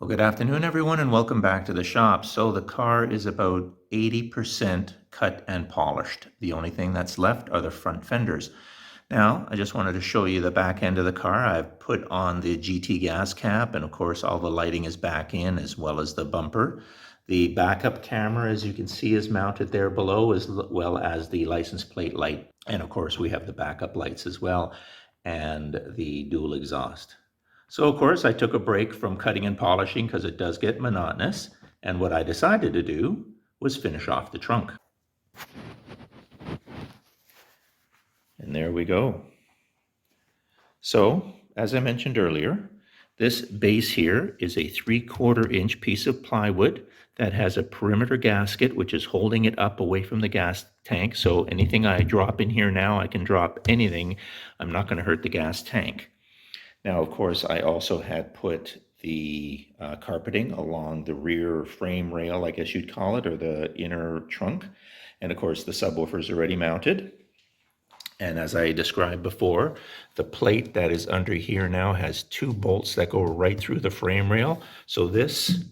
Well, good afternoon, everyone, and welcome back to the shop. So the car is about 80% cut and polished. The only thing that's left are the front fenders. Now, I just wanted to show you the back end of the car. I've put on the GT gas cap, and of course, all the lighting is back in, as well as the bumper. The backup camera, as you can see, is mounted there below, as well as the license plate light. And of course, we have the backup lights as well, and the dual exhaust. So of course I took a break from cutting and polishing because it does get monotonous, and what I decided to do was finish off the trunk. And there we go. So, as I mentioned earlier, this base here is a 3/4 inch piece of plywood that has a perimeter gasket which is holding it up away from the gas tank. So anything I drop in here now, I can drop anything. I'm not going to hurt the gas tank. Now, of course, I also had put the carpeting along the rear frame rail, I guess you'd call it, or the inner trunk. And of course, the subwoofer's already mounted. And as I described before, the plate that is under here now has 2 bolts that go right through the frame rail. So this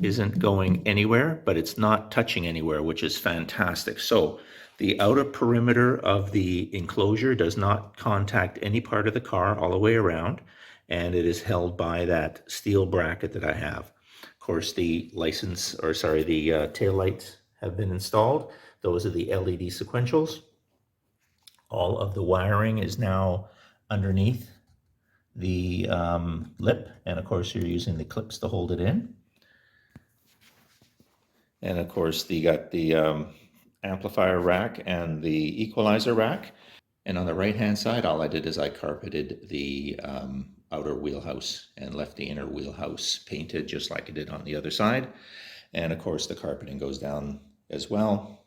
isn't going anywhere, but it's not touching anywhere, which is fantastic. So the outer perimeter of the enclosure does not contact any part of the car all the way around, and it is held by that steel bracket that I have. Of course, the tail lights have been installed. Those are the LED sequentials. All of the wiring is now underneath the lip, and of course you're using the clips to hold it in. And of course you got the amplifier rack and the equalizer rack. And on the right hand side, all I did is I carpeted the outer wheelhouse and left the inner wheelhouse painted just like I did on the other side. And of course the carpeting goes down as well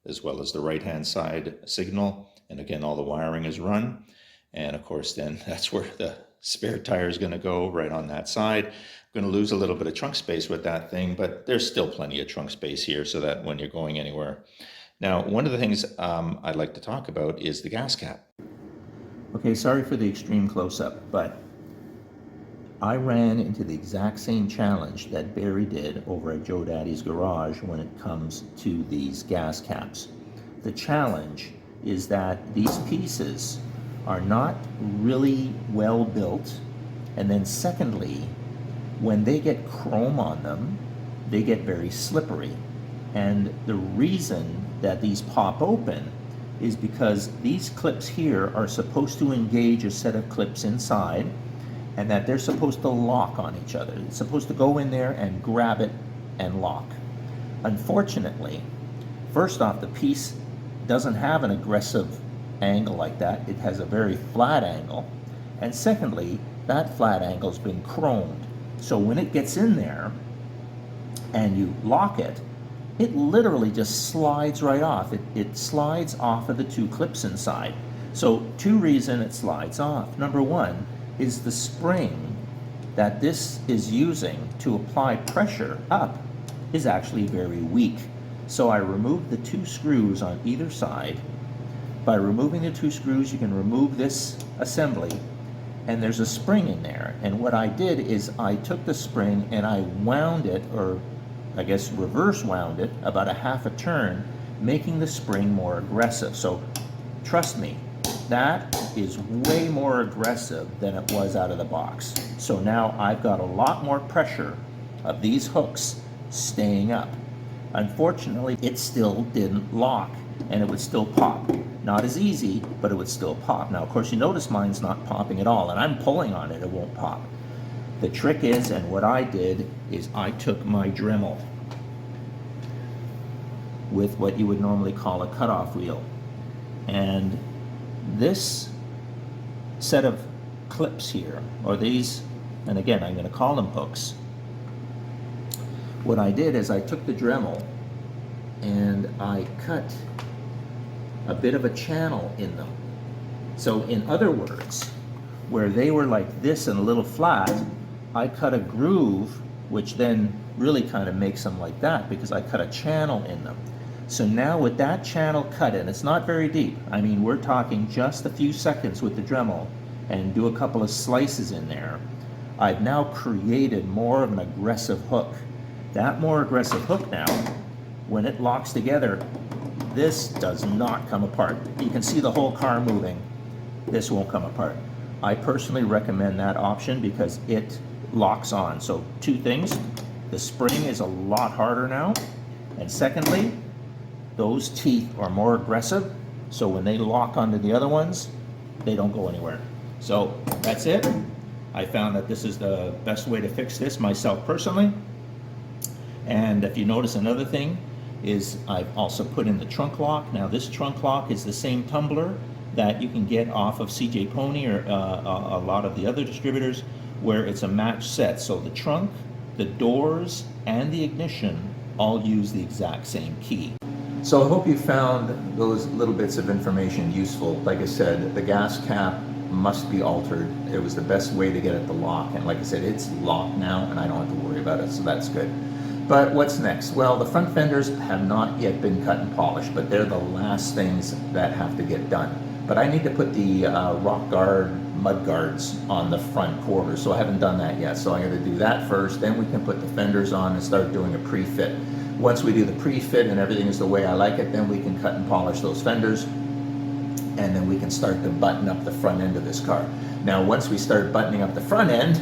as the right hand side signal. And again, all the wiring is run. And of course then that's where the spare tire is going to go, right on that side. I'm going to lose a little bit of trunk space with that thing, but there's still plenty of trunk space here so that when you're going anywhere. Now, one of the things I'd like to talk about is the gas cap. Okay, sorry for the extreme close-up, but I ran into the exact same challenge that Barry did over at Joe Daddy's garage when it comes to these gas caps. The challenge is that these pieces are not really well built, and then secondly, when they get chrome on them, they get very slippery. And the reason that these pop open is because these clips here are supposed to engage a set of clips inside, and that they're supposed to lock on each other. It's supposed to go in there and grab it and lock. Unfortunately, first off, the piece doesn't have an aggressive angle like that. It has a very flat angle. And secondly, that flat angle's been chromed. So when it gets in there and you lock it, it literally just slides right off. It slides off of the 2 clips inside. So 2 reasons it slides off. Number 1 is the spring that this is using to apply pressure up is actually very weak. So I removed the 2 screws on either side. By removing the 2 screws, you can remove this assembly, and there's a spring in there. And what I did is I took the spring and I wound it, or I guess reverse wound it, about a half a turn, making the spring more aggressive. So trust me, that is way more aggressive than it was out of the box. So now I've got a lot more pressure of these hooks staying up. Unfortunately, it still didn't lock, and it would still pop. Not as easy, but it would still pop. Now, of course, you notice mine's not popping at all, and I'm pulling on it, it won't pop. The trick is, and what I did, is I took my Dremel with what you would normally call a cutoff wheel. And this set of clips here, or these, and again, I'm going to call them hooks. What I did is I took the Dremel and I cut a bit of a channel in them. So in other words, where they were like this and a little flat, I cut a groove, which then really kind of makes them like that because I cut a channel in them. So now with that channel cut in, it's not very deep. I mean, we're talking just a few seconds with the Dremel, and do a couple of slices in there. I've now created more of an aggressive hook. That more aggressive hook now, when it locks together, this does not come apart. You can see the whole car moving. This won't come apart. I personally recommend that option because it locks on. So two things, the spring is a lot harder now. And secondly, those teeth are more aggressive. So when they lock onto the other ones, they don't go anywhere. So that's it. I found that this is the best way to fix this myself personally. And if you notice, another thing is I've also put in the trunk lock. Now this trunk lock is the same tumbler that you can get off of CJ Pony or a lot of the other distributors, where it's a match set. So the trunk, the doors, and the ignition all use the exact same key. So I hope you found those little bits of information useful. Like I said, the gas cap must be altered. It was the best way to get it to lock. And like I said, it's locked now and I don't have to worry about it, so that's good. But what's next? Well, the front fenders have not yet been cut and polished, but they're the last things that have to get done. But I need to put the rock guard mud guards on the front quarters, so I haven't done that yet. So I got to do that first, then we can put the fenders on and start doing a pre-fit. Once we do the pre-fit and everything is the way I like it, then we can cut and polish those fenders, and then we can start to button up the front end of this car. Now, once we start buttoning up the front end,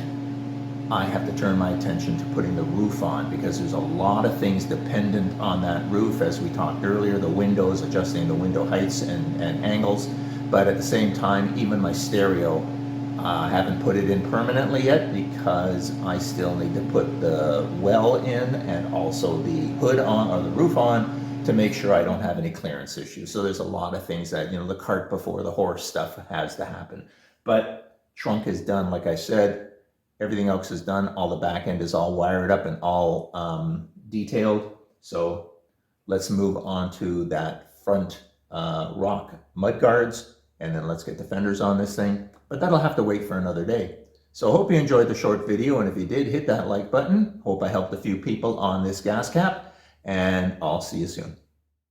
I have to turn my attention to putting the roof on, because there's a lot of things dependent on that roof, as we talked earlier, the windows, adjusting the window heights and angles. But at the same time, even my stereo, I haven't put it in permanently yet because I still need to put the well in and also the hood on, or the roof on, to make sure I don't have any clearance issues. So there's a lot of things that, the cart before the horse stuff has to happen. But trunk is done, like I said. Everything else is done. All the back end is all wired up and all detailed. So let's move on to that front rock mud guards, and then let's get the fenders on this thing. But that'll have to wait for another day. So I hope you enjoyed the short video, and if you did, hit that like button. Hope I helped a few people on this gas cap, and I'll see you soon.